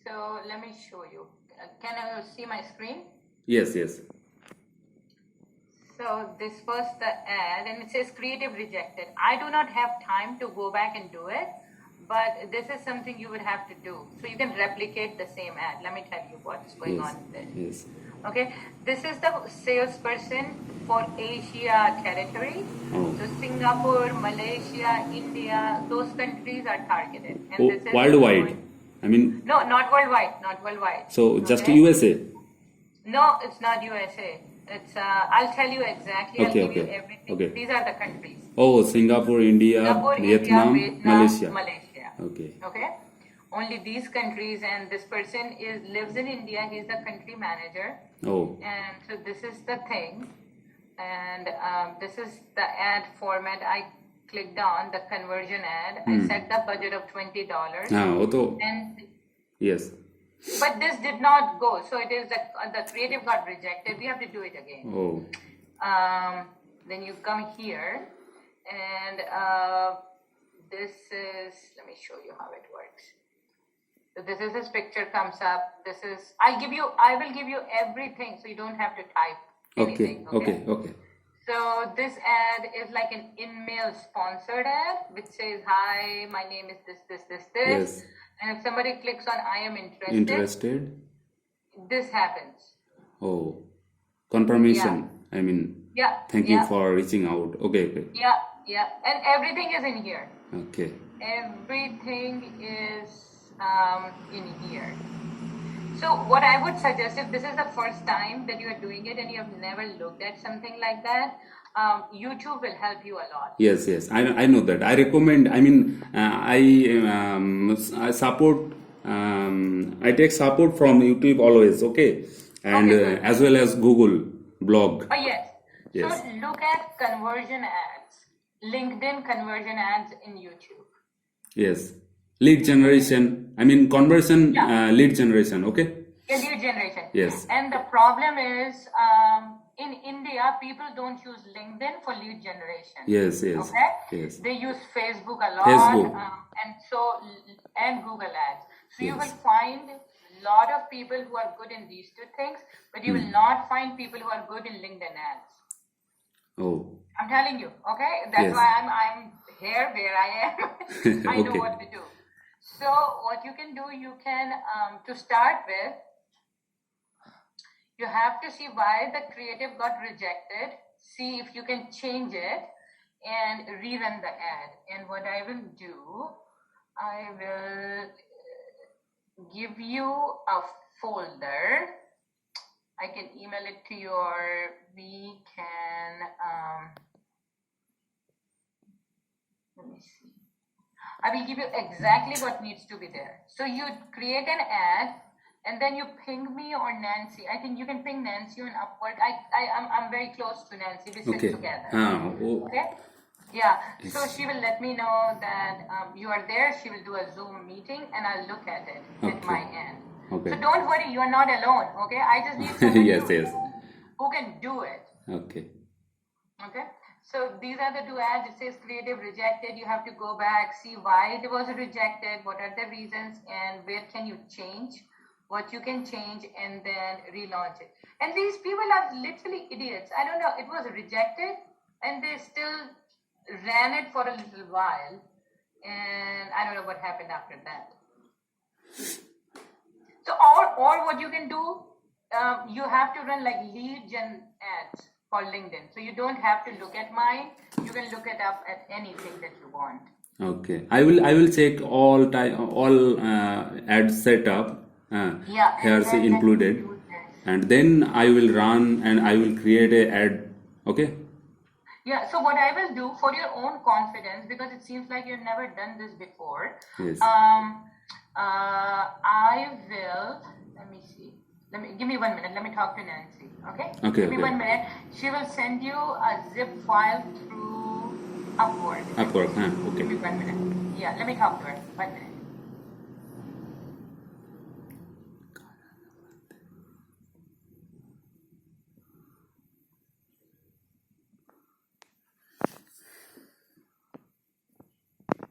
So let me show you. Can you see my screen? Yes. So this was the ad and it says creative rejected. I do not have time to go back and do it, but this is something you would have to do. So you can replicate the same ad. Let me tell you what's going on with it. Yes. Okay, this is the salesperson for Asia territory. Oh. So Singapore, Malaysia, India, those countries are targeted. And this is Worldwide. I mean. No, not worldwide. Not worldwide. So just okay? USA. No, it's not USA. It's I'll tell you exactly. I'll give you everything. Okay. These are the countries. Oh, Singapore, India, Vietnam, Malaysia. Okay. Okay. Only these countries, and this person lives in India. He's the country manager. Oh. And so this is the thing, and this is the ad format. I clicked on the conversion ad. I set the budget of $20. And yes. But this did not go, so it is the creative got rejected. We have to do it again. Oh. Then you come here, and this is. Let me show you how it works. So this is his picture comes up. This is. I will give you everything, so you don't have to type anything. Okay. So this ad is like an in-mail sponsored ad, which says, "Hi, my name is this. Yes. And if somebody clicks on I am interested, this happens. Oh, confirmation. Yeah. I mean, thank you for reaching out. Okay. Yeah. And everything is in here. Okay. Everything is in here. So what I would suggest, if this is the first time that you are doing it and you have never looked at something like that, YouTube will help you a lot. Yes. I know that. I recommend. I mean, I support. I take support from YouTube always. Okay, and as well as Google blog. Oh yes. So look at conversion ads, LinkedIn conversion ads in YouTube. Yes, lead generation. I mean conversion. Lead generation. Okay. Yeah, lead generation. Yes. And the problem is. In India, people don't use LinkedIn for lead generation. Yes. Okay? Yes. They use Facebook a lot, and Google Ads. So you will find a lot of people who are good in these two things, but you will not find people who are good in LinkedIn ads. Oh. I'm telling you, okay? That's why I'm here where I am. I know what to do. So what you can do, you can, to start with, you have to see why the creative got rejected, see if you can change it, and rerun the ad. And what I will do, I will give you a folder. I can email it to let me see. I will give you exactly what needs to be there. So you create an ad, and then you ping me or Nancy. I think you can ping Nancy on Upwork. I'm very close to Nancy. We sit together. Okay? Yeah. So she will let me know that you are there. She will do a Zoom meeting, and I'll look at it at my end. Okay. So don't worry, you are not alone. Okay? I just need somebody who can do it. Okay. So these are the two ads. It says creative rejected. You have to go back, see why it was rejected, what are the reasons, and where can you change. What you can change, and then relaunch it. And these people are literally idiots. I don't know. It was rejected, and they still ran it for a little while, and I don't know what happened after that. So, or what you can do, you have to run like lead gen ads for LinkedIn. So you don't have to look at mine. You can look it up at anything that you want. Okay. I will check all ads set up. Here's included, and then I will run and I will create a ad. Okay. Yeah. So what I will do for your own confidence, because it seems like you've never done this before. Yes. I will. Let me see. Give me 1 minute. Let me talk to Nancy. Okay. Okay. Give me 1 minute. She will send you a zip file through Upwork. Okay. Give me 1 minute. Yeah. Let me talk to her. 1 minute.